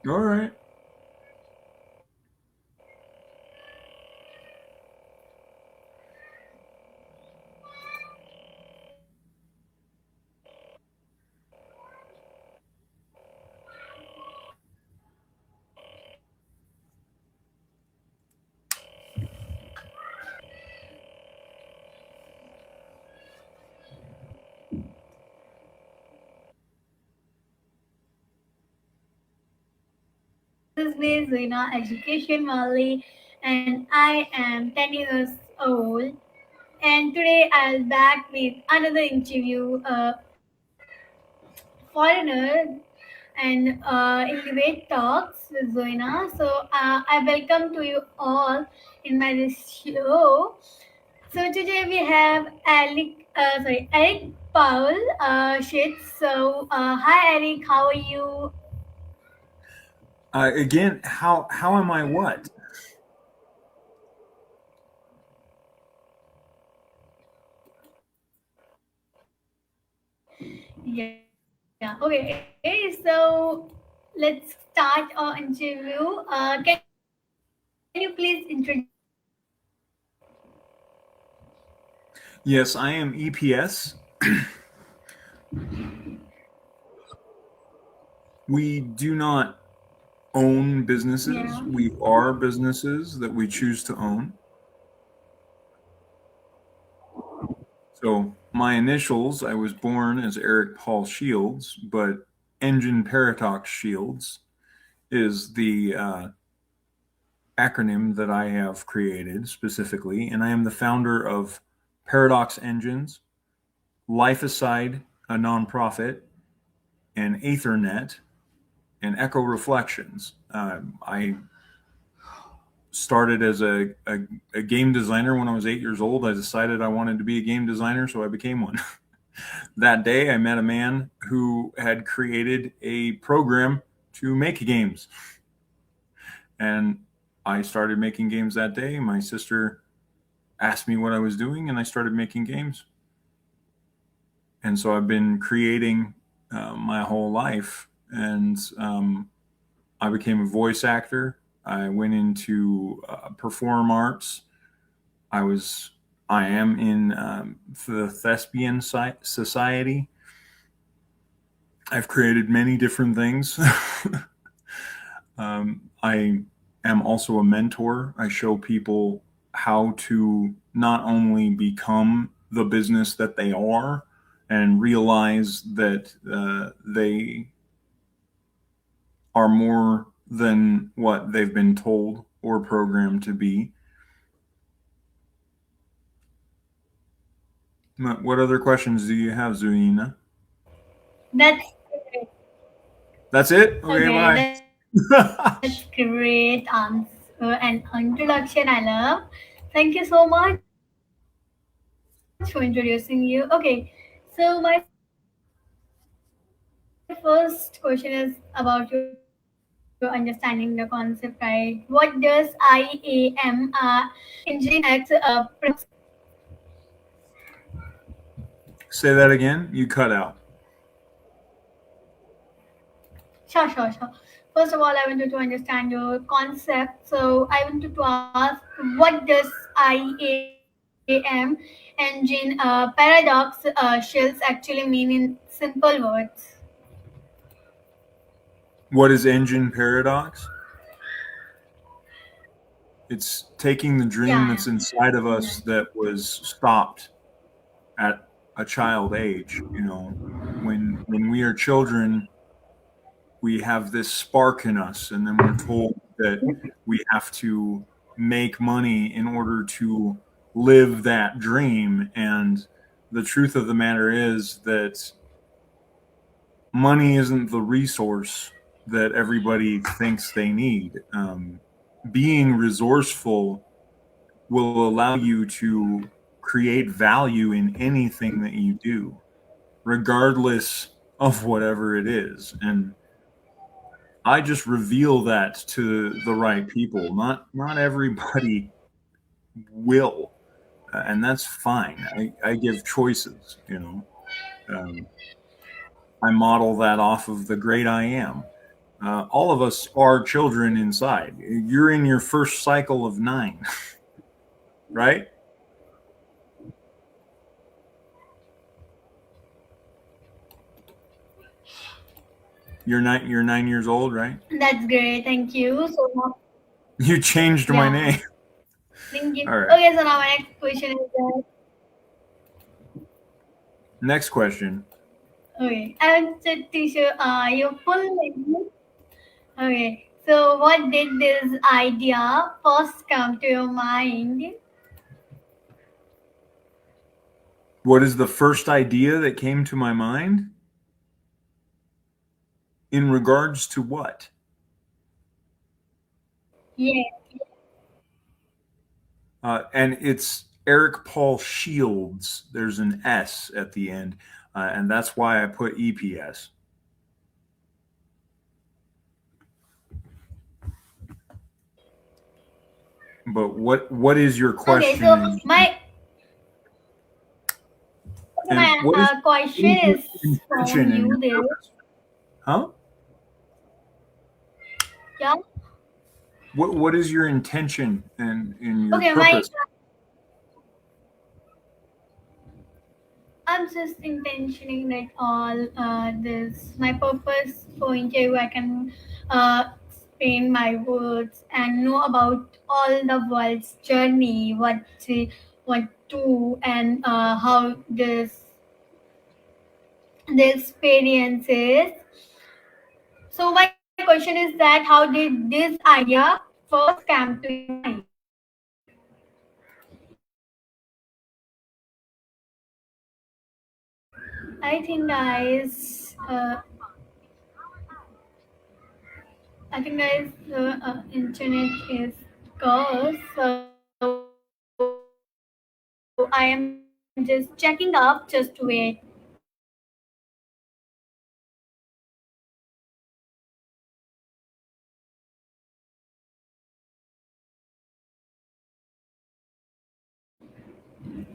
All right. This is me, Zuyina, EducationWali, and I am 10 years old. And today I'll back with another interview, foreigner, and in debate talks with Zuyina. So I welcome to you all in my this show. So today we have Erik Paul Shields. So hi Eric, how are you? Again, how am I what? Yeah. Okay. So let's start our interview. Can you please introduce yourself? Yes, I am EPS. We do not own businesses. Yeah. We are businesses that we choose to own. So my initials, I was born as Erik Paul Shields, but Engine Paradox Shields is the acronym that I have created specifically, and I am the founder of Paradox Engines, Lifeicide, a nonprofit, and Aethernet, and Echo Reflections. I started as a game designer when I was 8 years old. I decided I wanted to be a game designer, so I became one. That day, I met a man who had created a program to make games. And I started making games that day. My sister asked me what I was doing, and I started making games. And so I've been creating my whole life. And I became a voice actor. I went into perform arts. I was, I am in the Thespian Society. I've created many different things. I am also a mentor. I show people how to not only become the business that they are and realize that they are more than what they've been told or programmed to be. What other questions do you have, Zuyina? That's great. That's it? Okay, Okay, bye. that's great answer and introduction. I love. Thank you so much for introducing you. Okay, so my first question is about your understanding the concept, right? What does IAM Engineering X Paradox? Say that again. You cut out. Sure, sure, sure. First of all, I wanted to understand your concept. So I wanted to ask, what does IAM engine paradox shells actually mean in simple words? What is engine paradox? It's taking the dream Yeah, that's inside of yeah. us that was stopped at a child age. You know, when we are children, we have this spark in us, and then we're told that we have to make money in order to live that dream. And the truth of the matter is that money isn't the resource that everybody thinks they need. Being resourceful will allow you to create value in anything that you do, regardless of whatever it is. And I just reveal that to the right people. Not everybody will, and that's fine. I give choices. Um, I model that off of the great I am. All of us are children inside. You're in your first cycle of 9, right? You're 9. You're 9 years old, right? That's great. Thank you so much. You changed my Yeah. name. Thank you. All right. Okay, so now my next question is that. Next question. Okay, I want to teach you your full name. Okay, so what did this idea first come to your mind? What is the first idea that came to my mind? In regards to what? Yeah. And it's Erik Paul Shields. There's an S at the end, and that's why I put EPS. But what is your Okay, question? so And my what is question your is from intention and your you. This, purpose? Huh? yeah. What is your intention and in your Okay, my purpose? I'm just intentioning that all this my purpose for interview. I can explain my words and know about all the world's journey, what to and how the experiences. So my question is that how did this idea first come to your mind? I think guys, internet is cursed, so I am just checking up. Just wait.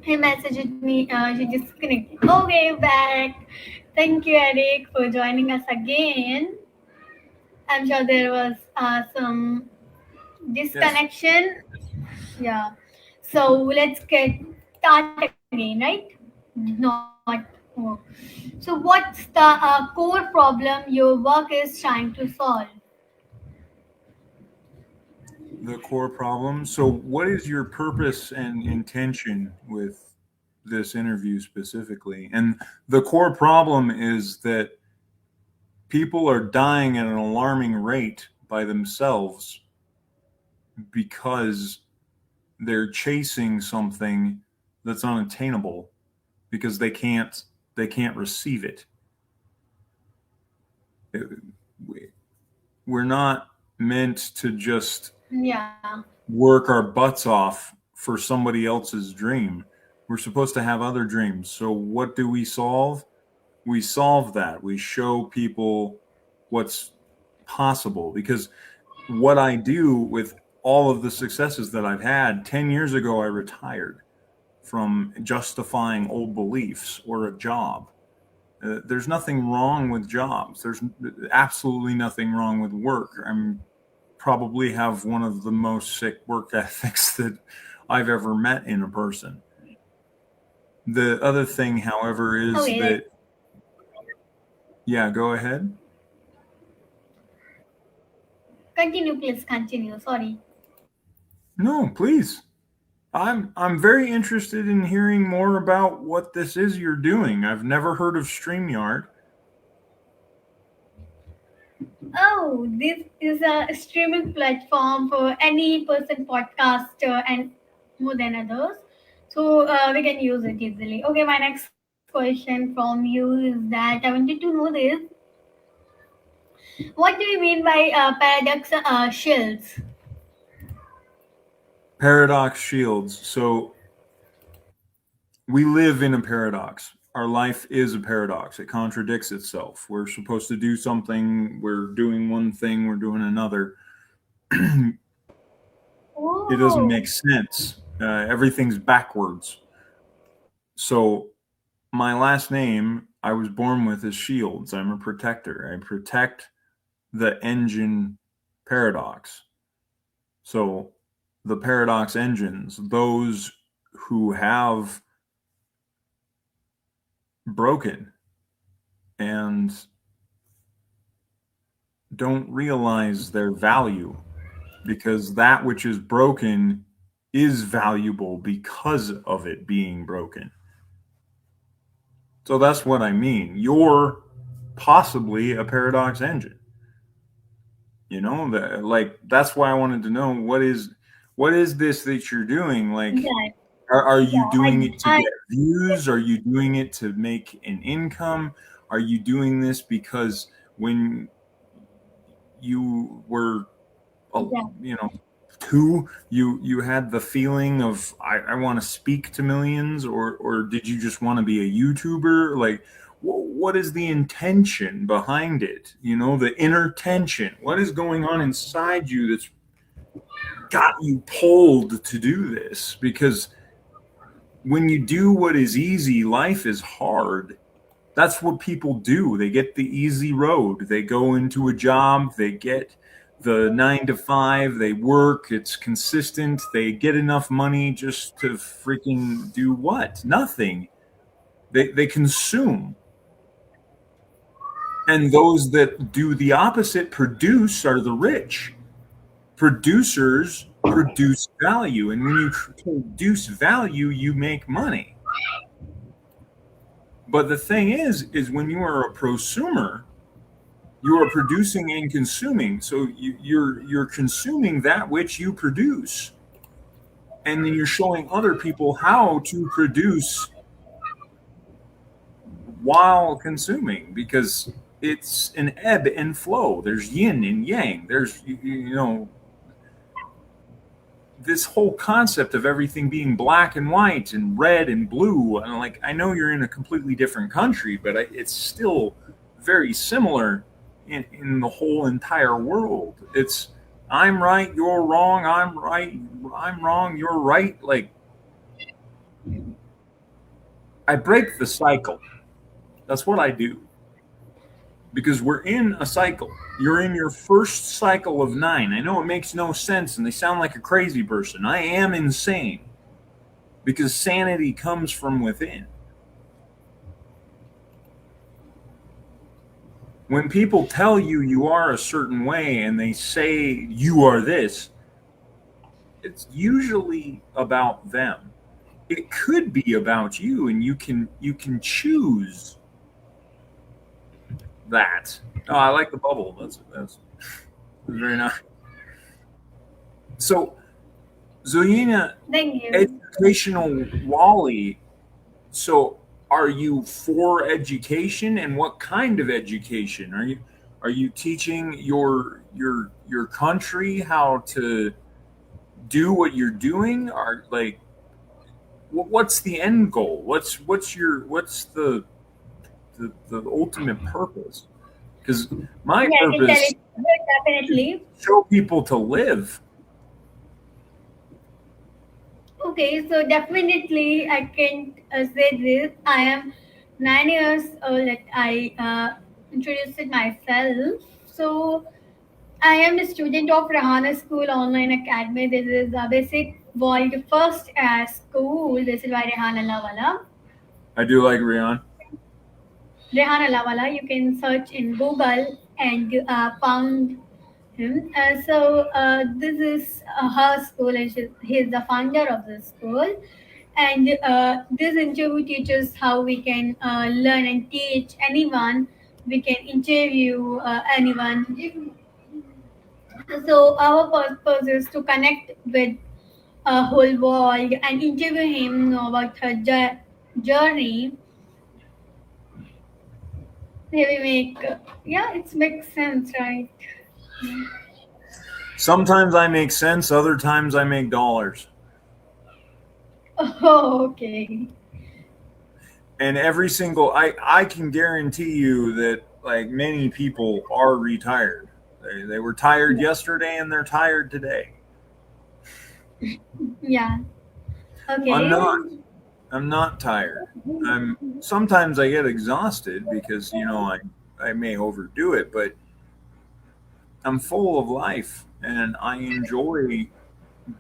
He messaged me. She disconnected. Okay, back. Thank you, Eric, for joining us again. I'm sure there was some Yes. disconnection. Yeah. So let's get start again, right? Not. Oh. So what's the core problem your work is trying to solve? The core problem. So, what is your purpose and intention with this interview specifically? And the core problem is that people are dying at an alarming rate by themselves because they're chasing something that's unattainable because they can't receive it. We're not meant to just Yeah. work our butts off for somebody else's dream. We're supposed to have other dreams. So what do we solve? We solve that. We show people what's possible because what I do with all of the successes that I've had, 10 years ago I retired from justifying old beliefs or a job. There's nothing wrong with jobs. There's absolutely nothing wrong with work. I'm probably have one of the most sick work ethics that I've ever met in a person. The other thing, however, is Okay. that, yeah, go ahead. Continue, please. Continue. Sorry. No, please. I'm very interested in hearing more about what this is you're doing. I've never heard of StreamYard. Oh, this is a streaming platform for any person, podcaster, and more than others. So we can use it easily. Okay, my next question from you is that I wanted to know this. What do you mean by paradox shields? Paradox Shields. So we live in a paradox. Our life is a paradox. It contradicts itself. We're supposed to do something, we're doing one thing, we're doing another. It doesn't Oh, make sense. Everything's backwards. So, my last name I was born with is Shields. I'm a protector. I protect the engine paradox. So the paradox engines, those who have broken and don't realize their value, because that which is broken is valuable because of it being broken. So that's what I mean. You're possibly a paradox engine. You know, like that's why I wanted to know what is this that you're doing? Like, Yeah, are you yeah. doing it to get views? Are you doing it to make an income? Are you doing this because when you were, Yeah. you know, two, you had the feeling of I want to speak to millions, or did you just want to be a YouTuber? Like, what is the intention behind it? You know, the inner tension. What is going on inside you that's got you pulled to do this? Because when you do what is easy, life is hard. That's what people do. They get the easy road. They go into a job, they get the 9 to 5, they work, it's consistent, they get enough money just to freaking do what? Nothing. They consume. And those that do the opposite, produce, are the rich. Producers produce value. And when you produce value, you make money. But the thing is when you are a prosumer, you are producing and consuming. So you're consuming that which you produce, and then you're showing other people how to produce while consuming, because it's an ebb and flow. There's yin and yang. There's you know, this whole concept of everything being black and white and red and blue. And like, I know you're in a completely different country, but it's still very similar in the whole entire world. It's I'm right, you're wrong, I'm right, I'm wrong, you're right. Like, I break the cycle. That's what I do. Because we're in a cycle. You're in your first cycle of 9. I know it makes no sense and they sound like a crazy person. I am insane. Because sanity comes from within. When people tell you you are a certain way and they say you are this, it's usually about them. It could be about you, and you can choose that. Oh, I like the bubble. That's very nice. So, Zuyina, Thank you. EducationWali. So, are you for education, and what kind of education are you teaching your country how to do what you're doing? Are like, what's the end goal? What's the ultimate purpose? Because my Yeah, I can tell purpose it. Definitely. is to show people to live. Okay, so definitely I can say this. I am 9 years old. That I introduced myself. So I am a student of Rahana School Online Academy. This is a basic world first school. This is by Rehan Allahwala. I do like Rian. Rehan Allahwala. You can search in Google and found him. This is her school, and he's the founder of the school. And this interview teaches how we can learn and teach anyone. We can interview anyone. So our purpose is to connect with a whole world and interview him, know about her journey. Maybe make yeah, it makes sense, right? Sometimes I make sense, other times I make dollars. Oh, okay. And every single I can guarantee you that like many people are retired. They were tired yesterday and they're tired today. Yeah. I'm Okay. not. I'm not tired. Sometimes I get exhausted because I may overdo it, but I'm full of life and I enjoy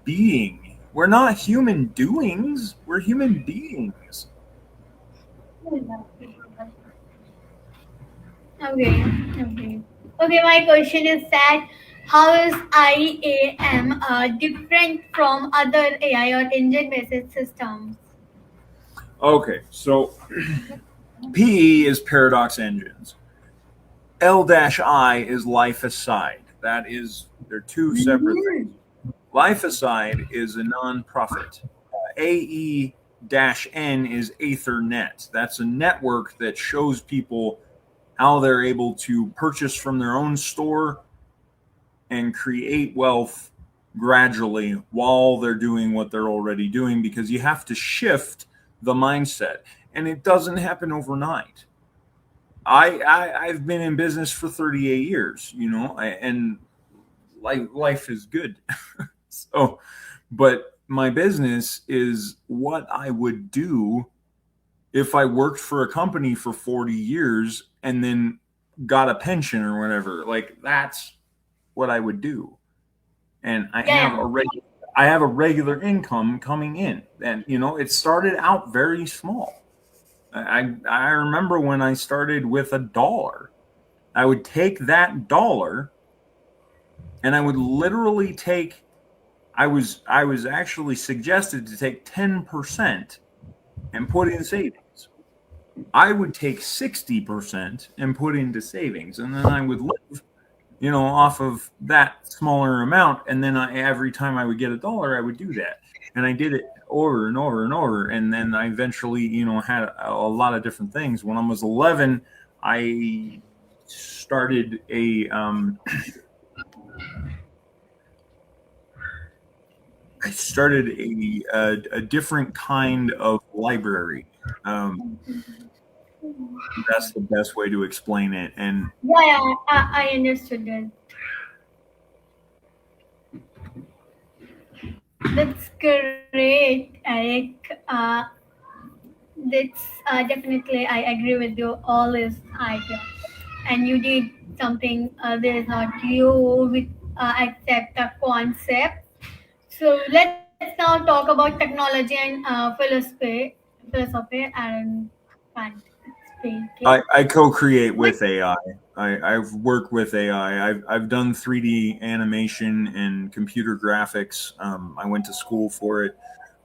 being. We're not human doings, we're human beings. Okay, okay. Okay, my question is that how is IAM different from other AI or engine-based systems? Okay, so PE is paradox engines. L-I is Lifeicide. They're two separate things. Lifeicide is a nonprofit. AE-N is Ethernet. That's a network that shows people how they're able to purchase from their own store and create wealth gradually while they're doing what they're already doing, because you have to shift the mindset, and it doesn't happen overnight. I've been in business for 38 years, and life is good. So, but my business is what I would do if I worked for a company for 40 years and then got a pension or whatever. Like, that's what I would do. And Yeah, I have a regular income coming in. And it started out very small. I remember when I started with $1. I would take that dollar and I would literally take I was actually suggested to take 10% and put in savings. I would take 60% and put into savings, and then I would live, off of that smaller amount. And then every time I would get $1, I would do that, and I did it over and over and over. And then I eventually, had a lot of different things. When I was 11, I started a different kind of library. That's the best way to explain it. And yeah, I understood that. That's great, Eric. That's definitely I agree with you. All is idea, and you did something that is not you with accept the concept. So let's now talk about technology and philosophy and fun speaking. I co-create with AI. I've worked with AI. I've done 3D animation and computer graphics. I went to school for it.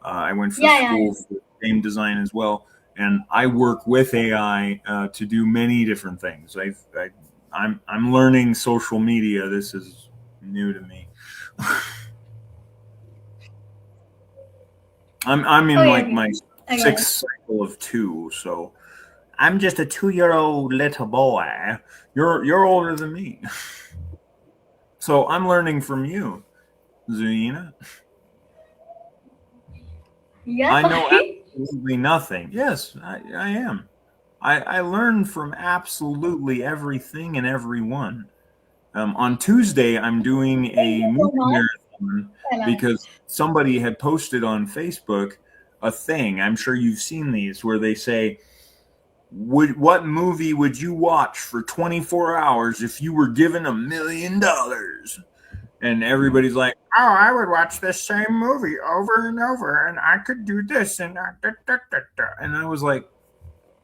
I went for Yeah, yeah, school for game design as well, and I work with AI to do many different things. I'm learning social media. This is new to me. I'm in okay, like okay. my I got it. sixth cycle of 2, so I'm just a 2-year-old little boy. You're older than me. So I'm learning from you, Zuyina. Yeah, I know sorry. absolutely nothing. Yes, I am. I learn from absolutely everything and everyone. On Tuesday, I'm doing Thank a you so movie much. marathon Hello. because somebody had posted on Facebook a thing. I'm sure you've seen these where they say, what movie would you watch for 24 hours if you were given $1 million? And everybody's like, oh, I would watch this same movie over and over, and I could do this and that. And I was like,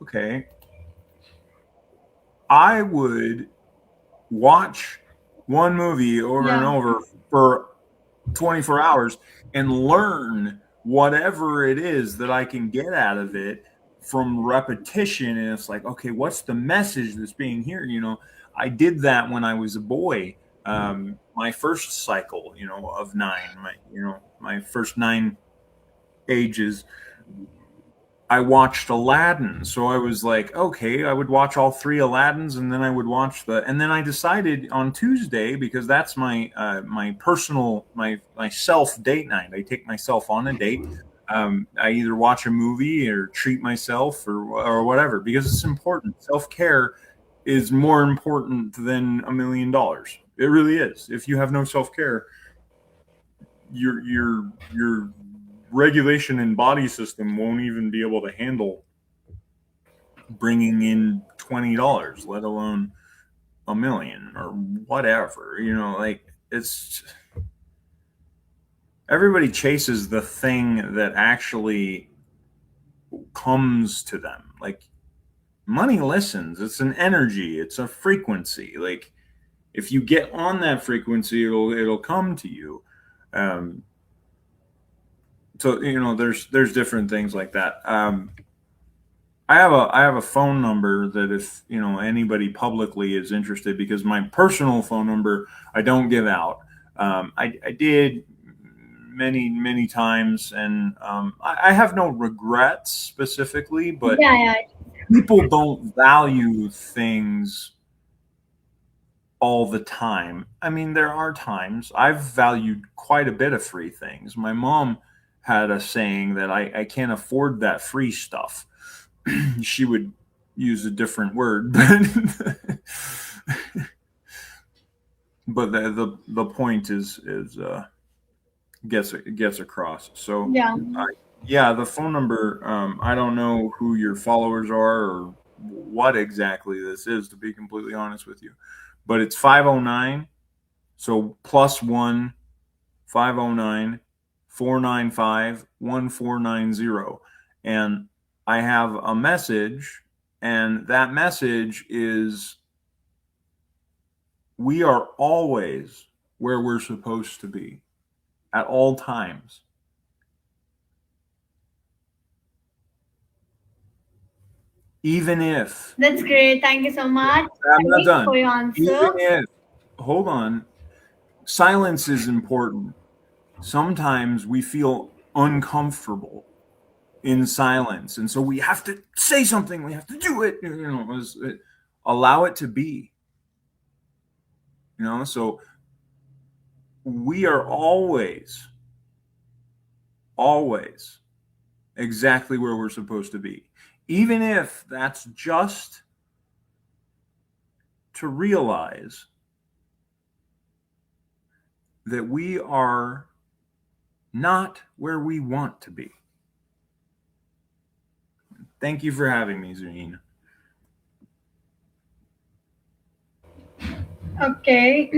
okay, I would watch one movie over and Yeah. over for 24 hours and learn whatever it is that I can get out of it from repetition. And it's like, okay, what's the message that's being here? I did that when I was a boy. My first cycle, of 9, my first 9 ages, I watched Aladdin. So I was like, okay, I would watch all 3 Aladdins, and then I would watch and then I decided on Tuesday, because that's my personal, my self date night. I take myself on a date. I either watch a movie or treat myself or whatever, because it's important. Self-care is more important than $1 million. It really is. If you have no self-care, your regulation and body system won't even be able to handle bringing in $20, let alone a million or whatever, like it's everybody chases the thing that actually comes to them. Like money listens. It's an energy. It's a frequency. Like if you get on that frequency, it'll come to you. Um, so there's different things like that. I have a phone number that if anybody publicly is interested, because my personal phone number I don't give out. I did many times, and I have no regrets specifically, but Yeah, yeah. people don't value things all the time. I mean, there are times I've valued quite a bit of free things. My mom had a saying that I can't afford that free stuff. She would use a different word, but the point is gets across. So Yeah. uh, yeah, the phone number. I don't know who your followers are or what exactly this is, to be completely honest with you, but it's 509. So +1 509 495 1490, and I have a message, and that message is we are always where we're supposed to be at all times. Even if That's great. Thank you so much, I'm not Erik, done, for your even answer. if, hold on, silence is important. Sometimes we feel uncomfortable in silence, and so we have to say something, we have to do it, allow it to be, so we are always exactly where we're supposed to be, even if that's just to realize that we are not where we want to be. Thank you for having me, Zuyina. Okay,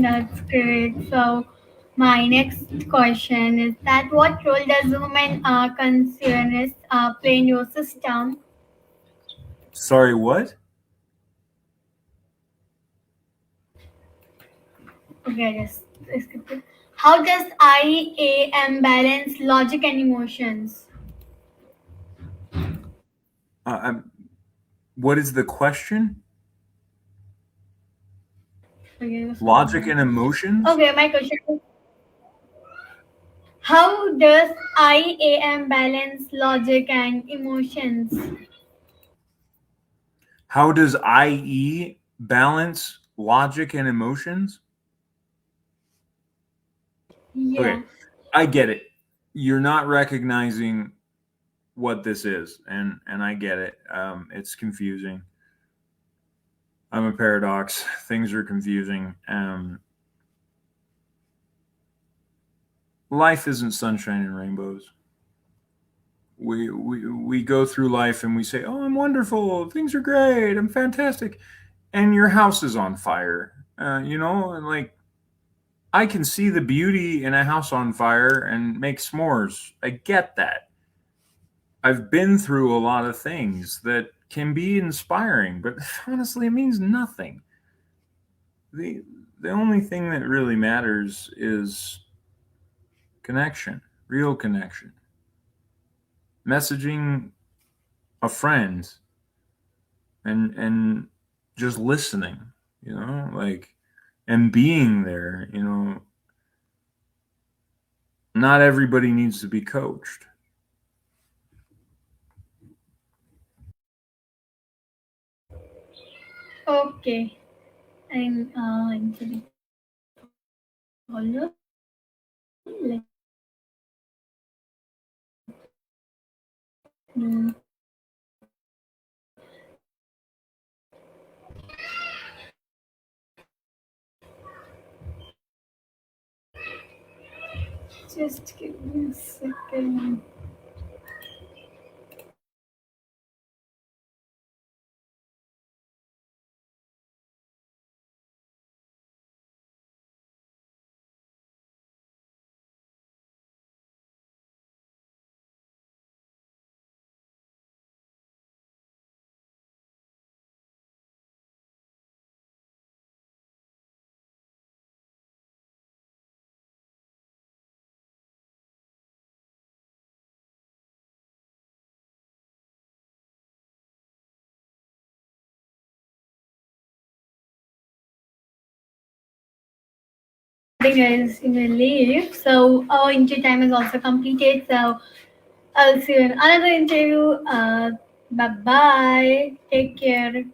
that's great. So, my next question is that what role does human consciousness play in your system? Sorry, what? Okay, just skip it. How does IAM balance logic and emotions? I'm, what is the question? Okay, Logic and emotions? okay, my question is how does IAM balance logic and emotions? How does IE balance logic and emotions? Yeah. Okay, I get it. You're not recognizing what this is, and I get it. It's confusing. I'm a paradox. Things are confusing. Life isn't sunshine and rainbows. We go through life and we say, "Oh, I'm wonderful. Things are great. I'm fantastic," and your house is on fire. And like I can see the beauty in a house on fire and make s'mores. I get that. I've been through a lot of things that can be inspiring, but honestly, it means nothing. The the only thing that really matters is connection, real connection. Messaging a friend and just listening, like and being there, not everybody needs to be coached. Okay. And actually, follow. Let me just give me a second. guys, you may leave. So our interview time is also completed. So I'll see you in another interview. Bye bye. Take care.